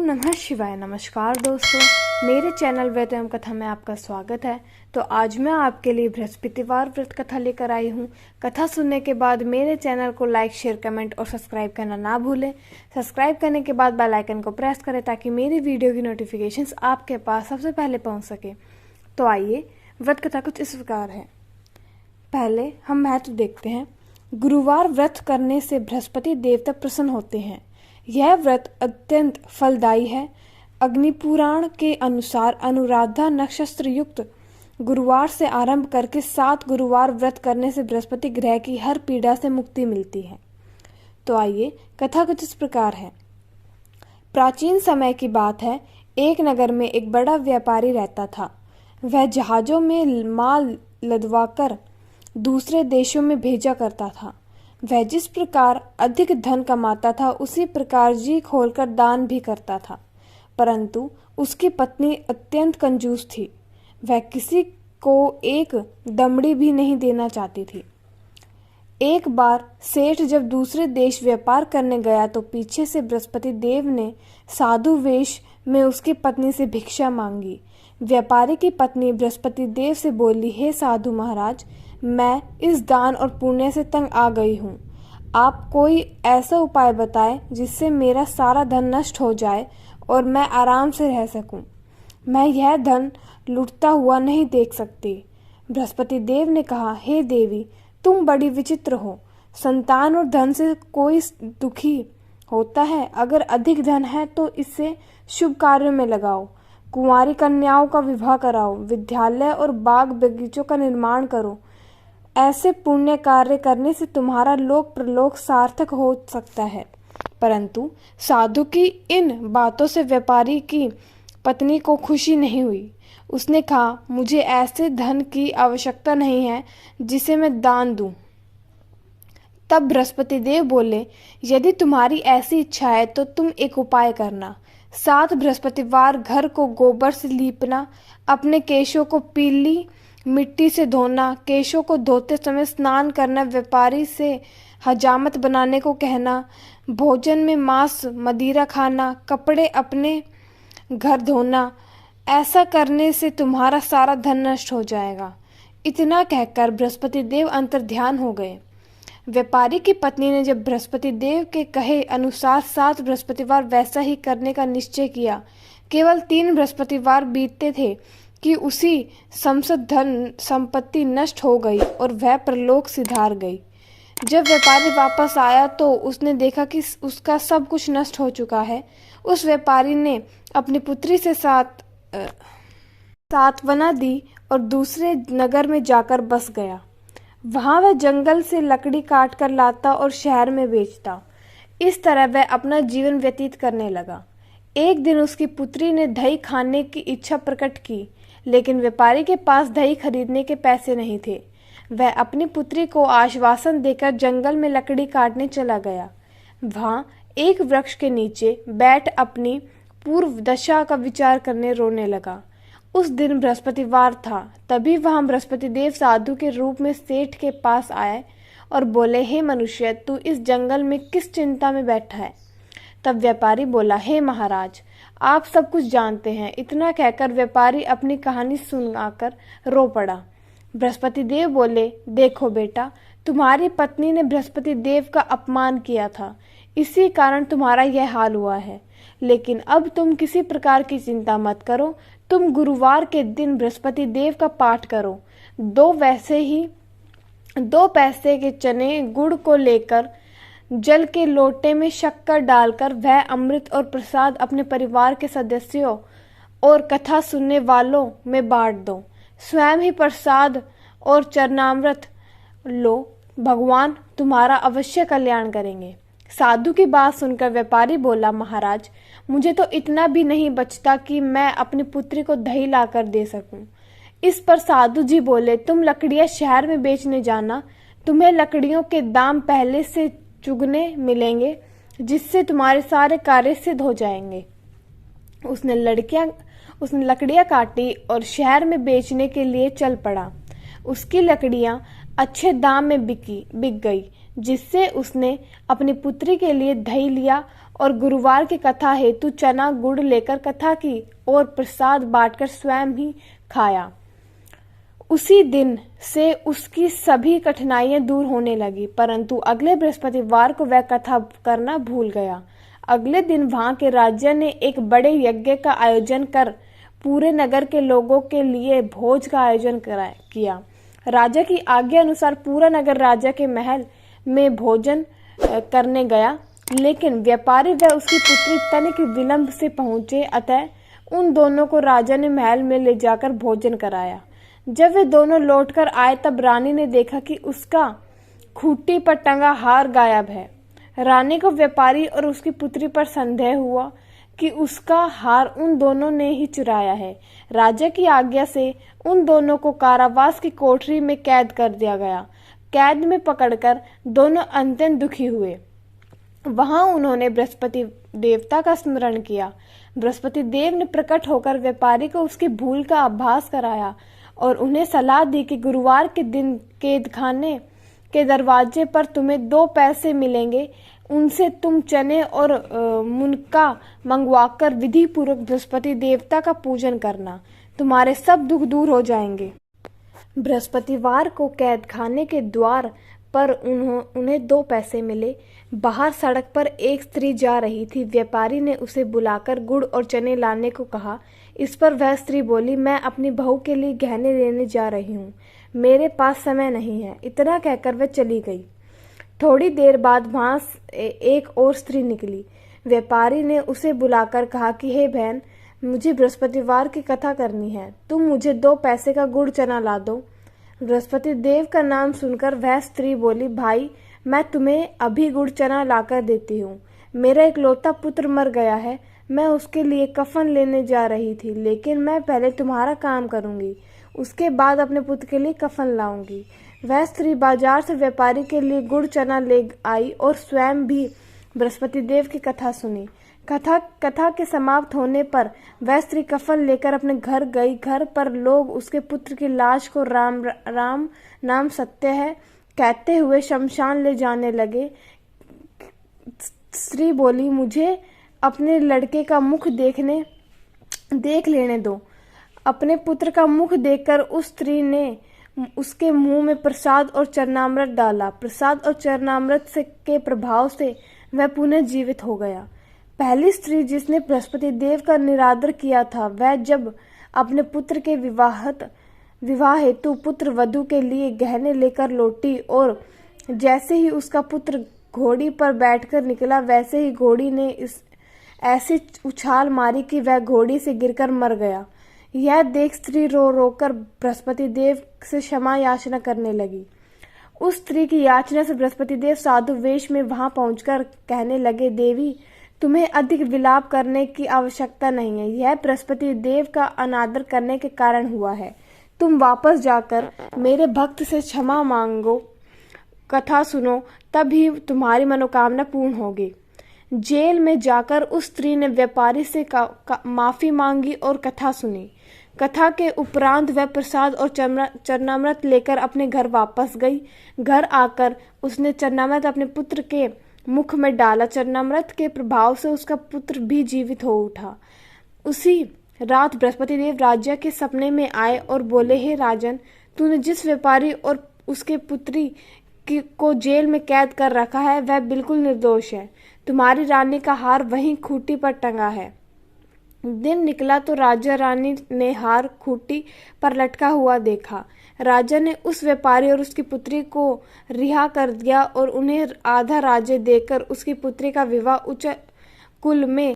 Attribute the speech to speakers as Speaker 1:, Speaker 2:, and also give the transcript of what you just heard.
Speaker 1: नमः शिवाय। नमस्कार दोस्तों, मेरे चैनल व्रत एवं कथा में आपका स्वागत है। तो आज मैं आपके लिए बृहस्पतिवार व्रत कथा लेकर आई हूँ। कथा सुनने के बाद मेरे चैनल को लाइक, शेयर, कमेंट और सब्सक्राइब करना ना भूलें। सब्सक्राइब करने के बाद बेल आइकन को प्रेस करें ताकि मेरी वीडियो की नोटिफिकेशंस आपके पास सबसे पहले पहुँच सके। तो आइए, व्रत कथा कुछ इस प्रकार है। पहले हम महत्व देखते हैं। गुरुवार व्रत करने से बृहस्पति देवता प्रसन्न होते हैं। यह व्रत अत्यंत फलदायी है। अग्निपुराण के अनुसार अनुराधा नक्षत्र युक्त गुरुवार से आरंभ करके 7 गुरुवार व्रत करने से बृहस्पति ग्रह की हर पीड़ा से मुक्ति मिलती है। तो आइए, कथा कुछ इस प्रकार है। प्राचीन समय की बात है। एक नगर में एक बड़ा व्यापारी रहता था। वह जहाजों में माल लदवाकर दूसरे देशों में भेजा करता था। वह जिस प्रकार अधिक धन कमाता था उसी प्रकार जी खोलकर दान भी करता था, परंतु उसकी पत्नी अत्यंत कंजूस थी। वह किसी को एक दमड़ी भी नहीं देना चाहती थी। एक बार सेठ जब दूसरे देश व्यापार करने गया तो पीछे से बृहस्पति देव ने साधु वेश में उसकी पत्नी से भिक्षा मांगी। व्यापारी की पत्नी बृहस्पति देव से बोली, हे साधु महाराज, मैं इस दान और पुण्य से तंग आ गई हूँ। आप कोई ऐसा उपाय बताएं जिससे मेरा सारा धन नष्ट हो जाए और मैं आराम से रह सकूं। मैं यह धन लुटता हुआ नहीं देख सकती। बृहस्पति देव ने कहा, हे देवी, तुम बड़ी विचित्र हो। संतान और धन से कोई दुखी होता है? अगर अधिक धन है तो इसे शुभ कार्यों में लगाओ। कुंवारी कन्याओं का विवाह कराओ। विद्यालय और बाग बगीचों का निर्माण करो। ऐसे पुण्य कार्य करने से तुम्हारा लोक प्रलोक सार्थक हो सकता है। परंतु साधु की इन बातों से व्यापारी की पत्नी को खुशी नहीं हुई। उसने कहा, मुझे ऐसे धन की आवश्यकता नहीं है जिसे मैं दान दूं। तब बृहस्पति देव बोले, यदि तुम्हारी ऐसी इच्छा है तो तुम एक उपाय करना। 7 बृहस्पतिवार घर को गोबर से लीपना, अपने केशों को पीली मिट्टी से धोना, केशों को धोते समय स्नान करना, व्यापारी से हजामत बनाने को कहना, भोजन में मांस मदिरा खाना, कपड़े अपने घर धोना। ऐसा करने से तुम्हारा सारा धन नष्ट हो जाएगा। इतना कहकर बृहस्पति देव अंतर्ध्यान हो गए। व्यापारी की पत्नी ने जब बृहस्पति देव के कहे अनुसार 7 बृहस्पतिवार वैसा ही करने का निश्चय किया। केवल 3 बृहस्पतिवार बीतते थे कि उसी समस्त धन संपत्ति नष्ट हो गई और वह परलोक सिधार गई। जब व्यापारी वापस आया तो उसने देखा कि उसका सब कुछ नष्ट हो चुका है। उस व्यापारी ने अपनी पुत्री से सांत्वना दी और दूसरे नगर में जाकर बस गया। वहां वह जंगल से लकड़ी काट कर लाता और शहर में बेचता। इस तरह वह अपना जीवन व्यतीत करने लगा। एक दिन उसकी पुत्री ने दही खाने की इच्छा प्रकट की, लेकिन व्यापारी के पास दही खरीदने के पैसे नहीं थे। वह अपनी पुत्री को आश्वासन देकर जंगल में लकड़ी काटने चला गया। वहां एक वृक्ष के नीचे बैठ अपनी पूर्व दशा का विचार करने रोने लगा। उस दिन बृहस्पतिवार था। तभी वहां बृहस्पति देव साधु के रूप में सेठ के पास आए और बोले, हे मनुष्य, तू इस जंगल में किस चिंता में बैठा है? तब व्यापारी बोला, हे महाराज, आप सब कुछ जानते हैं। इतना कहकर व्यापारी अपनी कहानी सुनाकर रो पड़ा। बृहस्पति देव बोले, देखो बेटा, तुम्हारी पत्नी ने बृहस्पति देव का अपमान किया था, इसी कारण तुम्हारा यह हाल हुआ है। लेकिन अब तुम किसी प्रकार की चिंता मत करो। तुम गुरुवार के दिन बृहस्पति देव का पाठ करो। 2 पैसे के चने गुड़ को लेकर जल के लोटे में शक्कर डालकर वह अमृत और प्रसाद अपने परिवार के सदस्यों और कथा सुनने वालों में बांट दो। स्वयं ही प्रसाद और चरणामृत लो। भगवान तुम्हारा अवश्य कल्याण करेंगे। साधु की बात सुनकर व्यापारी बोला, महाराज, मुझे तो इतना भी नहीं बचता कि मैं अपनी पुत्री को दही लाकर दे सकूं। इस पर साधु जी बोले, तुम लकड़ियां शहर में बेचने जाना। तुम्हें लकड़ियों के दाम पहले से चुगने मिलेंगे, जिससे तुम्हारे सारे कार्य सिद्ध हो जाएंगे। उसने लकड़ियां काटी और शहर में बेचने के लिए चल पड़ा। उसकी लकड़ियां अच्छे दाम में बिक गई, जिससे उसने अपनी पुत्री के लिए दही लिया और गुरुवार की कथा हेतु चना गुड़ लेकर कथा की और प्रसाद बांटकर स्वयं ही खाया। उसी दिन से उसकी सभी कठिनाइयां दूर होने लगी, परंतु अगले बृहस्पतिवार को वह कथा करना भूल गया। अगले दिन वहां के राजा ने एक बड़े यज्ञ का आयोजन कर पूरे नगर के लोगों के लिए भोज का आयोजन किया। राजा की आज्ञा अनुसार पूरा नगर राजा के महल में भोजन करने गया, लेकिन व्यापारी व उसकी पुत्री तनिक विलंब से पहुंचे, अतः उन दोनों को राजा ने महल में ले जाकर भोजन कराया। जब वे दोनों लौटकर आए तब रानी ने देखा कि उसका खूंटी पर टंगा हार गायब है। रानी को व्यापारी और उसकी पुत्री पर संदेह हुआ कि उसका हार उन दोनों ने ही चुराया है। राजा की आज्ञा से उन दोनों को कारावास की कोठरी में कैद कर दिया गया। कैद में पकड़कर दोनों अत्यंत दुखी हुए। वहां उन्होंने बृहस्पति देवता का स्मरण किया। बृहस्पति देव ने प्रकट होकर व्यापारी को उसकी भूल का आभास कराया और उन्हें सलाह दी कि गुरुवार के दिन कैदखाने के दरवाजे पर तुम्हें 2 पैसे मिलेंगे, उनसे तुम चने और मुनका मंगवाकर विधि पूर्वक बृहस्पति देवता का पूजन करना, तुम्हारे सब दुख दूर हो जाएंगे। बृहस्पतिवार को कैदखाने के द्वार पर उन्हें 2 पैसे मिले। बाहर सड़क पर एक स्त्री जा रही थी। व्यापारी ने उसे बुलाकर गुड़ और चने लाने को कहा। इस पर वह स्त्री बोली, मैं अपनी बहू के लिए गहने लेने जा रही हूँ, मेरे पास समय नहीं है। इतना कहकर वह चली गई। थोड़ी देर बाद वहां एक और स्त्री निकली। व्यापारी ने उसे बुलाकर कहा कि हे बहन, मुझे बृहस्पतिवार की कथा करनी है, तुम मुझे 2 पैसे का गुड़ चना ला दो। बृहस्पति देव का नाम सुनकर वह स्त्री बोली, भाई मैं तुम्हें अभी गुड़ चना लाकर देती हूँ। मेरा इकलौता पुत्र मर गया है, मैं उसके लिए कफन लेने जा रही थी, लेकिन मैं पहले तुम्हारा काम करूँगी, उसके बाद अपने पुत्र के लिए कफन लाऊंगी। वह स्त्री बाजार से व्यापारी के लिए गुड़ चना ले आई और स्वयं भी बृहस्पति देव की कथा सुनी। कथा के समाप्त होने पर वह स्त्री कफन लेकर अपने घर गई। घर पर लोग उसके पुत्र की लाश को राम राम नाम सत्य है कहते हुए शमशान ले जाने लगे। स्त्री बोली, मुझे अपने लड़के का मुख देख लेने दो। अपने पुत्र का मुख देखकर उस स्त्री ने उसके मुंह में प्रसाद और चरणामृत डाला। प्रसाद और चरणामृत के प्रभाव से वह पुनः जीवित हो गया। पहली स्त्री जिसने बृहस्पति देव का निरादर किया था, वह जब अपने पुत्र के विवाह हेतु पुत्र वधू के लिए गहने लेकर लौटी और जैसे ही उसका पुत्र घोड़ी पर बैठकर निकला, वैसे ही घोड़ी ने ऐसी उछाल मारी कि वह घोड़ी से गिरकर मर गया। यह देख स्त्री रो रोकर बृहस्पति देव से क्षमा याचना करने लगी। उस स्त्री की याचना से बृहस्पति देव साधु वेश में वहां पहुंचकर कहने लगे, देवी तुम्हें अधिक विलाप करने की आवश्यकता नहीं है, यह बृहस्पति देव का अनादर करने के कारण हुआ है। तुम वापस जाकर मेरे भक्त से क्षमा मांगो, कथा सुनो, तभी तुम्हारी मनोकामना पूर्ण होगी। जेल में जाकर उस स्त्री ने व्यापारी से माफी मांगी और कथा सुनी। कथा के उपरांत वह प्रसाद और चरणामृत लेकर अपने घर वापस गई। घर आकर उसने चरणामृत अपने पुत्र के मुख में डाला। चरणामृत के प्रभाव से उसका पुत्र भी जीवित हो उठा। उसी रात बृहस्पति देव राजा के सपने में आए और बोले, हे राजन, तूने जिस व्यापारी और उसके पुत्री को जेल में कैद कर रखा है वह बिल्कुल निर्दोष है। तुम्हारी रानी का हार वहीं खूंटी पर टंगा है। दिन निकला तो राजा रानी ने हार खूंटी पर लटका हुआ देखा। राजा ने उस व्यापारी और उसकी पुत्री को रिहा कर दिया और उन्हें आधा राज्य देकर उसकी पुत्री का विवाह उच्च कुल में